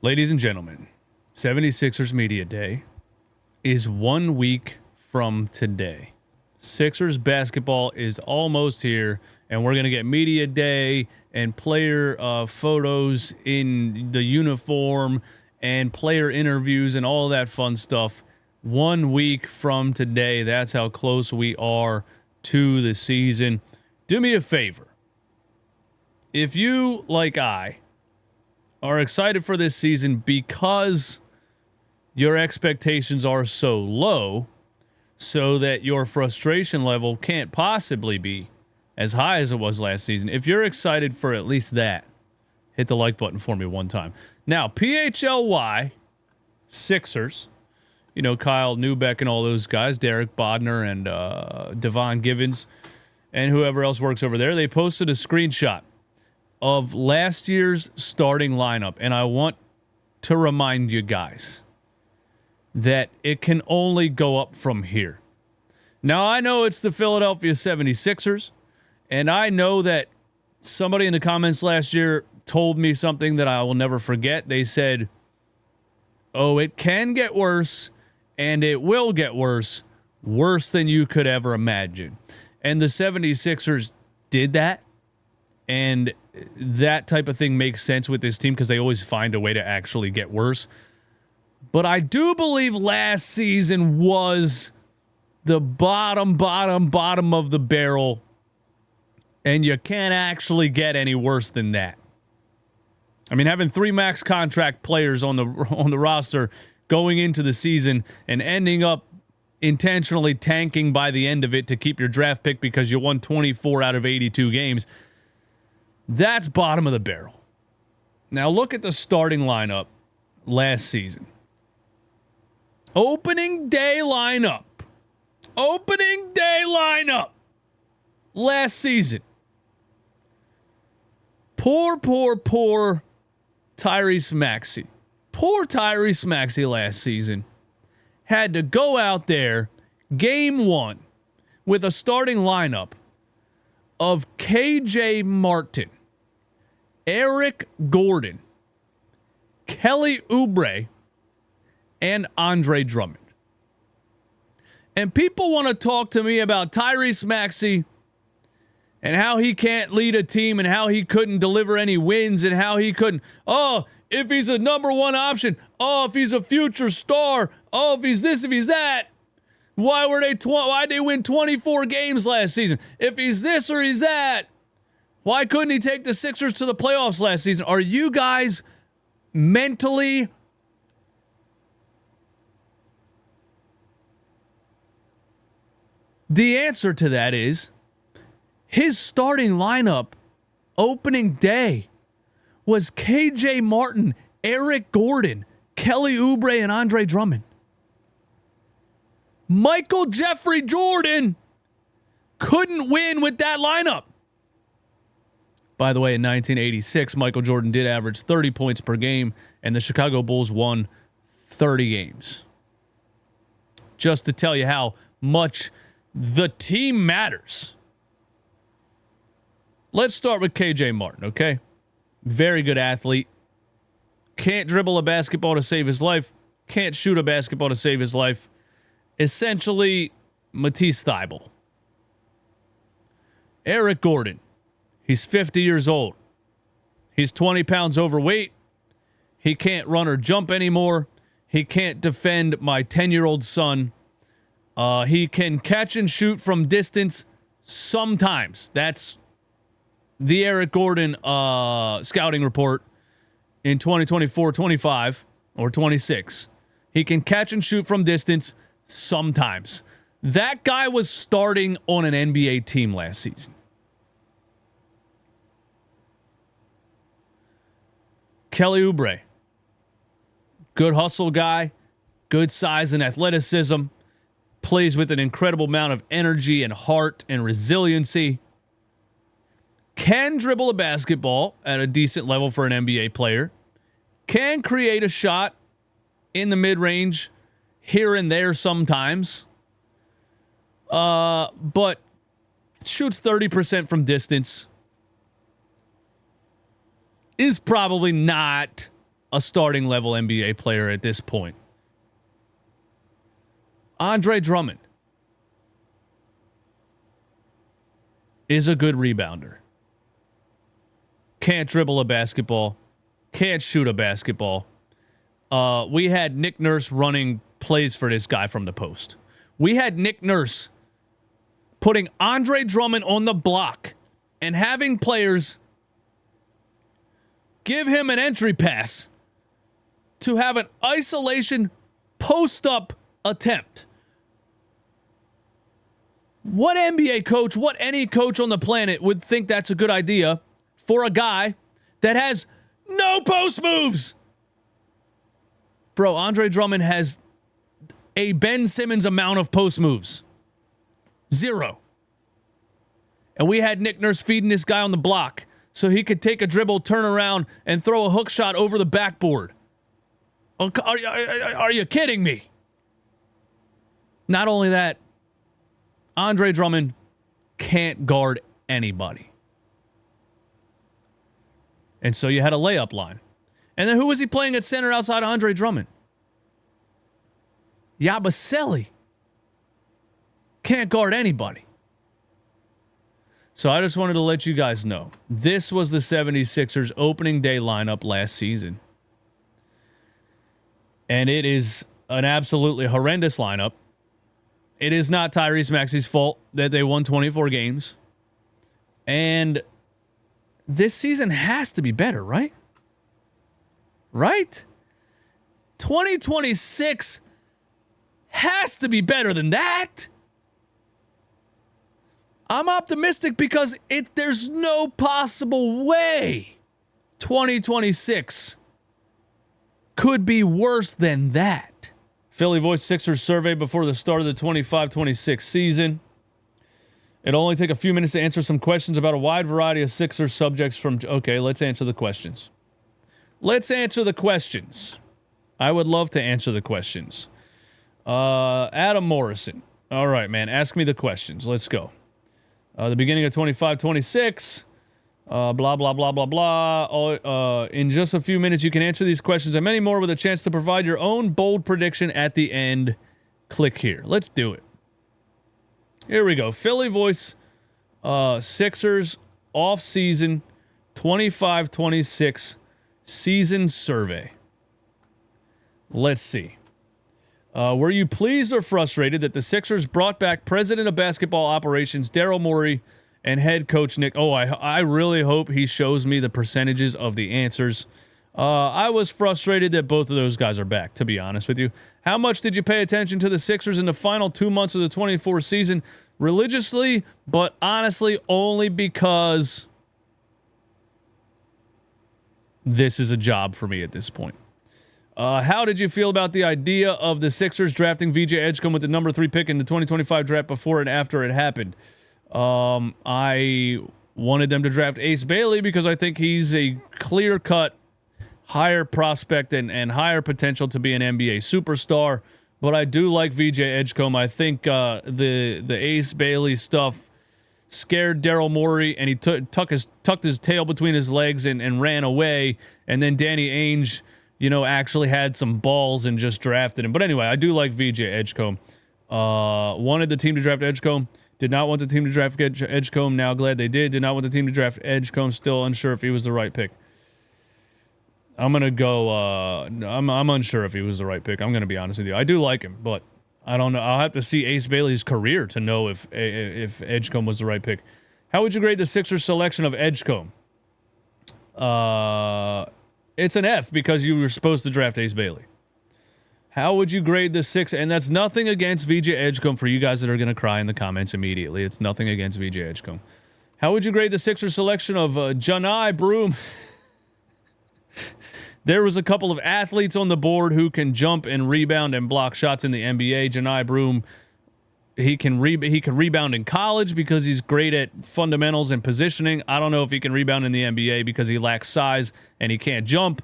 Ladies and gentlemen, 76ers Media Day is 1 week from today. Sixers basketball is almost here, and we're going to get Media Day and player photos in the uniform and player interviews and all that fun stuff 1 week from today. That's how close we are to the season. Do me a favor. If you, like I, are excited for this season because your expectations are so low, so that your frustration level can't possibly be as high as it was last season. If you're excited for at least that, hit the like button for me one time. Now, PHLY, Sixers, you know, Kyle Newbeck and all those guys, Derek Bodner and Devon Givens and whoever else works over there, they posted a screenshot of last year's starting lineup. And I want to remind you guys that it can only go up from here. Now, I know it's the Philadelphia 76ers, and I know that somebody in the comments last year told me something that I will never forget. They said, oh, it can get worse, and it will get worse than you could ever imagine. And the 76ers did that, and that type of thing makes sense with this team because they always find a way to actually get worse. But I do believe last season was the bottom of the barrel, and you can't actually get any worse than that. I mean, having 3 max contract players on the roster going into the season and ending up intentionally tanking by the end of it to keep your draft pick because you won 24 out of 82 games, that's bottom of the barrel. Now look at the starting lineup last season. Opening day lineup last season. Poor Tyrese Maxey. Poor Tyrese Maxey last season had to go out there game 1 with a starting lineup of KJ Martin, Eric Gordon, Kelly Oubre, and Andre Drummond. And people want to talk to me about Tyrese Maxey and how he can't lead a team and how he couldn't deliver any wins and how he couldn't. Oh, if he's a number 1 option. Oh, if he's a future star. Oh, if he's this, if he's that. Why'd they win 24 games last season? If he's this or he's that. Why couldn't he take the Sixers to the playoffs last season? Are you guys mentally The answer to that is his starting lineup opening day was KJ Martin, Eric Gordon, Kelly Oubre, and Andre Drummond. Michael Jeffrey Jordan couldn't win with that lineup. By the way, in 1986, Michael Jordan did average 30 points per game, and the Chicago Bulls won 30 games. Just to tell you how much the team matters. Let's start with KJ Martin, okay? Very good athlete. Can't dribble a basketball to save his life. Can't shoot a basketball to save his life. Essentially, Matisse Thybulle. Eric Gordon. He's 50 years old. He's 20 pounds overweight. He can't run or jump anymore. He can't defend my 10-year-old son. He can catch and shoot from distance sometimes. That's the Eric Gordon scouting report in 2024-25 or 26. He can catch and shoot from distance sometimes. That guy was starting on an NBA team last season. Kelly Oubre. Good hustle guy. Good size and athleticism. Plays with an incredible amount of energy and heart and resiliency. Can dribble a basketball at a decent level for an NBA player. Can create a shot in the mid-range here and there sometimes. But shoots 30% from distance. Is probably not a starting level NBA player at this point. Andre Drummond is a good rebounder. Can't dribble a basketball. Can't shoot a basketball. We had Nick Nurse running plays for this guy from the post. We had Nick Nurse putting Andre Drummond on the block and having players give him an entry pass to have an isolation post-up attempt. What NBA coach, what any coach on the planet would think that's a good idea for a guy that has no post moves? Bro, Andre Drummond has a Ben Simmons amount of post moves. 0. And we had Nick Nurse feeding this guy on the block so he could take a dribble, turn around, and throw a hook shot over the backboard. Are you kidding me? Not only that, Andre Drummond can't guard anybody. And so you had a layup line. And then who was he playing at center outside of Andre Drummond? Yabusele. Can't guard anybody. So I just wanted to let you guys know. This was the 76ers opening day lineup last season. And it is an absolutely horrendous lineup. It is not Tyrese Maxey's fault that they won 24 games. And this season has to be better, right? Right? 2026 has to be better than that. I'm optimistic because there's no possible way 2026 could be worse than that. Philly Voice Sixers survey before the start of the 25-26 season. It'll only take a few minutes to answer some questions about a wide variety of Sixers subjects from... Okay, let's answer the questions. Let's answer the questions. I would love to answer the questions. Adam Morrison. All right, man. Ask me the questions. Let's go. The beginning of 25-26. Blah, blah, blah, blah, blah. In just a few minutes, you can answer these questions and many more with a chance to provide your own bold prediction at the end. Click here. Let's do it. Here we go. Philly Voice Sixers off-season 25-26 season survey. Let's see. Were you pleased or frustrated that the Sixers brought back president of basketball operations Daryl Morey and head coach Nick? Oh, I really hope he shows me the percentages of the answers. I was frustrated that both of those guys are back, to be honest with you. How much did you pay attention to the Sixers in the final 2 months of the 24 season? Religiously, but honestly, only because this is a job for me at this point. How did you feel about the idea of the Sixers drafting VJ Edgecombe with the number 3 pick in the 2025 draft before and after it happened? I wanted them to draft Ace Bailey because I think he's a clear-cut higher prospect and higher potential to be an NBA superstar. But I do like VJ Edgecombe. I think the Ace Bailey stuff scared Daryl Morey, and he tucked his tail between his legs and ran away. And then Danny Ainge, actually had some balls and just drafted him. But anyway, I do like VJ Edgecombe. Wanted the team to draft Edgecombe. Did not want the team to draft Edgecombe. Now glad they did. Did not want the team to draft Edgecombe. Still unsure if he was the right pick. I'm going to go... I'm unsure if he was the right pick. I'm going to be honest with you. I do like him, but I don't know. I'll have to see Ace Bailey's career to know if Edgecombe was the right pick. How would you grade the Sixers selection of Edgecombe? It's an F because you were supposed to draft Ace Bailey. How would you grade the six? And that's nothing against VJ Edgecombe for you guys that are going to cry in the comments immediately. It's nothing against VJ Edgecombe. How would you grade the Sixers selection of Janai Broome? There was a couple of athletes on the board who can jump and rebound and block shots in the NBA. Janai Broome, he can rebound in college because he's great at fundamentals and positioning. I don't know if he can rebound in the NBA because he lacks size and he can't jump.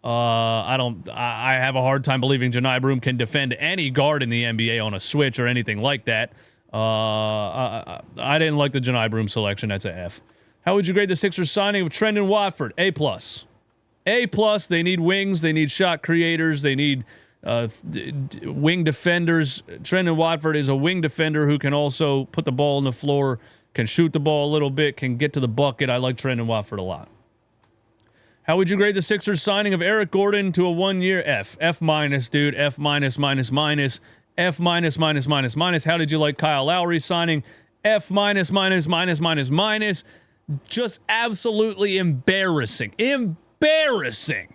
I have a hard time believing Janai Broome can defend any guard in the NBA on a switch or anything like that. I didn't like the Janai Broome selection. That's a F. How would you grade the Sixers signing of Trendon Watford? A+. A+. They need wings. They need shot creators. They need wing defenders. Trendon Watford is a wing defender who can also put the ball on the floor, can shoot the ball a little bit, can get to the bucket. I like Trendon Watford a lot. How would you grade the Sixers signing of Eric Gordon to a 1-year F? F-, dude. F-, minus, minus. F-, minus, minus. How did you like Kyle Lowry signing? F-, minus, minus. Just absolutely embarrassing. Embarrassing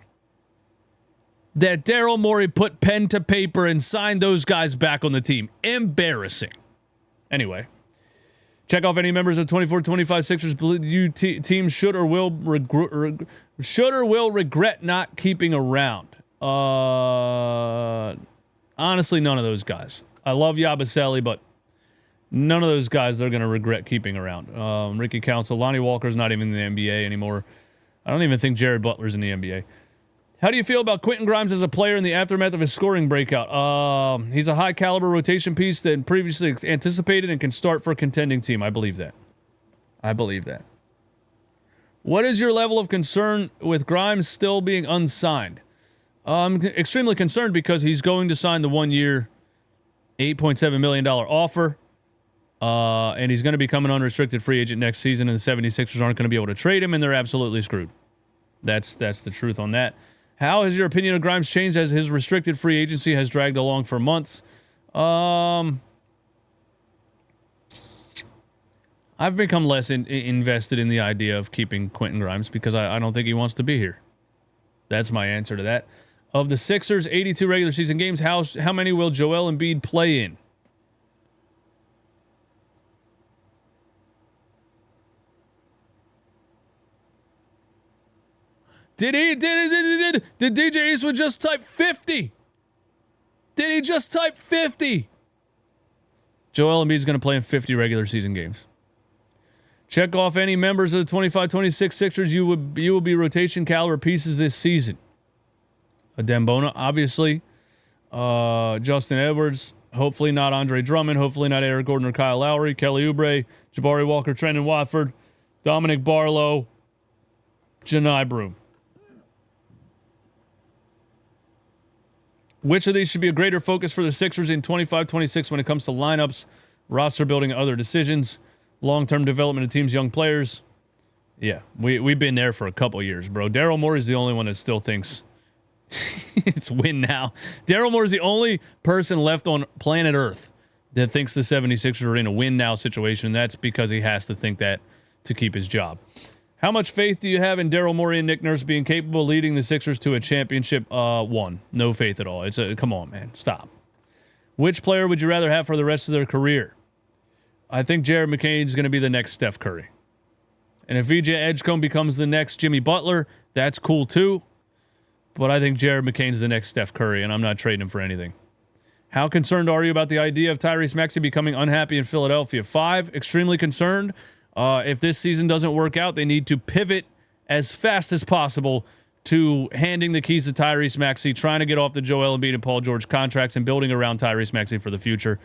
that Daryl Morey put pen to paper and signed those guys back on the team. Embarrassing. Anyway, check off any members of 24-25 Sixers team should or will regret not keeping around. Honestly, none of those guys. I love Yabusele, but none of those guys they're going to regret keeping around. Ricky Council, Lonnie Walker's not even in the NBA anymore. I don't even think Jared Butler's in the NBA. How do you feel about Quentin Grimes as a player in the aftermath of his scoring breakout? He's a high-caliber rotation piece that previously anticipated and can start for a contending team. I believe that. What is your level of concern with Grimes still being unsigned? I'm extremely concerned because he's going to sign the 1-year, $8.7 million offer. And he's going to become an unrestricted free agent next season, and the 76ers aren't going to be able to trade him, and they're absolutely screwed. That's the truth on that. How has your opinion of Grimes changed as his restricted free agency has dragged along for months? I've become less invested in the idea of keeping Quentin Grimes because I don't think he wants to be here. That's my answer to that. Of the Sixers' 82 regular season games, how many will Joel Embiid play in? Did DJ Eastwood just type 50? Did he just type 50? Joel Embiid's going to play in 50 regular season games. Check off any members of the 25-26 Sixers you will be rotation caliber pieces this season. Dembona, obviously. Justin Edwards. Hopefully not Andre Drummond. Hopefully not Eric Gordon or Kyle Lowry. Kelly Oubre. Jabari Walker, Trendon Watford. Dominic Barlow. Janai Broom. Which of these should be a greater focus for the Sixers in 25-26 when it comes to lineups, roster building, and other decisions? Long-term development of teams' young players. Yeah, we've been there for a couple years, bro. Daryl Morey's the only one that still thinks it's win now. Daryl Morey's the only person left on planet Earth that thinks the 76ers are in a win now situation. That's because he has to think that to keep his job. How much faith do you have in Daryl Morey and Nick Nurse being capable of leading the Sixers to a championship? One. No faith at all. Come on, man. Stop. Which player would you rather have for the rest of their career? I think Jared McCain's going to be the next Steph Curry. And if VJ Edgecombe becomes the next Jimmy Butler, that's cool too. But I think Jared McCain's the next Steph Curry, and I'm not trading him for anything. How concerned are you about the idea of Tyrese Maxey becoming unhappy in Philadelphia? 5, extremely concerned. If this season doesn't work out, they need to pivot as fast as possible to handing the keys to Tyrese Maxey, trying to get off the Joel Embiid and Paul George contracts and building around Tyrese Maxey for the future.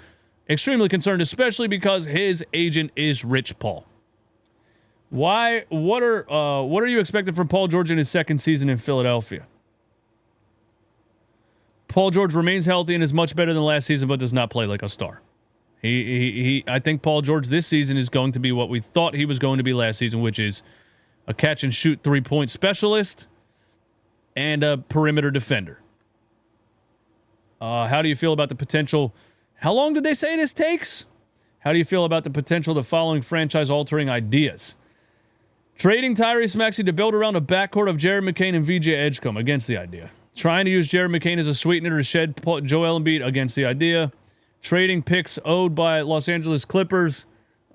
Extremely concerned, especially because his agent is Rich Paul. Why? What are you expecting from Paul George in his second season in Philadelphia? Paul George remains healthy and is much better than last season, but does not play like a star. I think Paul George this season is going to be what we thought he was going to be last season, which is a catch and shoot 3-point specialist and a perimeter defender. How do you feel about the potential? How long did they say this takes? How do you feel about the potential of the following franchise-altering ideas? Trading Tyrese Maxey to build around a backcourt of Jared McCain and VJ Edgecombe, against the idea. Trying to use Jared McCain as a sweetener to shed Joel Embiid, against the idea. Trading picks owed by Los Angeles Clippers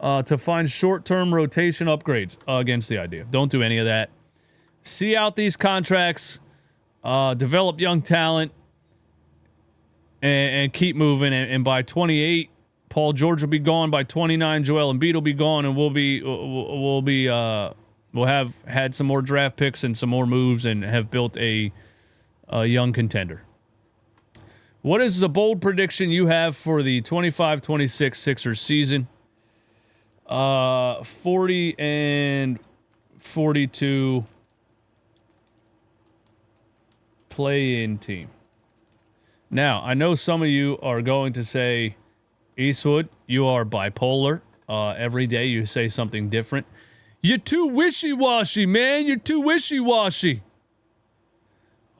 to find short-term rotation upgrades, against the idea. Don't do any of that. See out these contracts, develop young talent, and keep moving. And by 28, Paul George will be gone. By 29, Joel Embiid will be gone, and we'll have had some more draft picks and some more moves and have built a young contender. What is the bold prediction you have for the 25-26 Sixers season? 40 and 42. play-in team. Now, I know some of you are going to say, Eastwood, you are bipolar. Every day you say something different. You're too wishy-washy, man. You're too wishy-washy.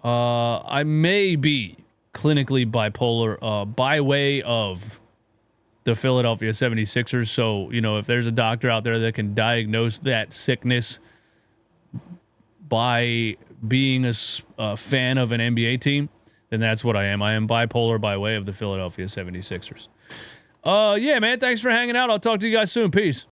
I may be clinically bipolar by way of the Philadelphia 76ers. So, you know, if there's a doctor out there that can diagnose that sickness by being a fan of an NBA team, then that's what I am. I am bipolar by way of the Philadelphia 76ers. Yeah, man. Thanks for hanging out. I'll talk to you guys soon. Peace.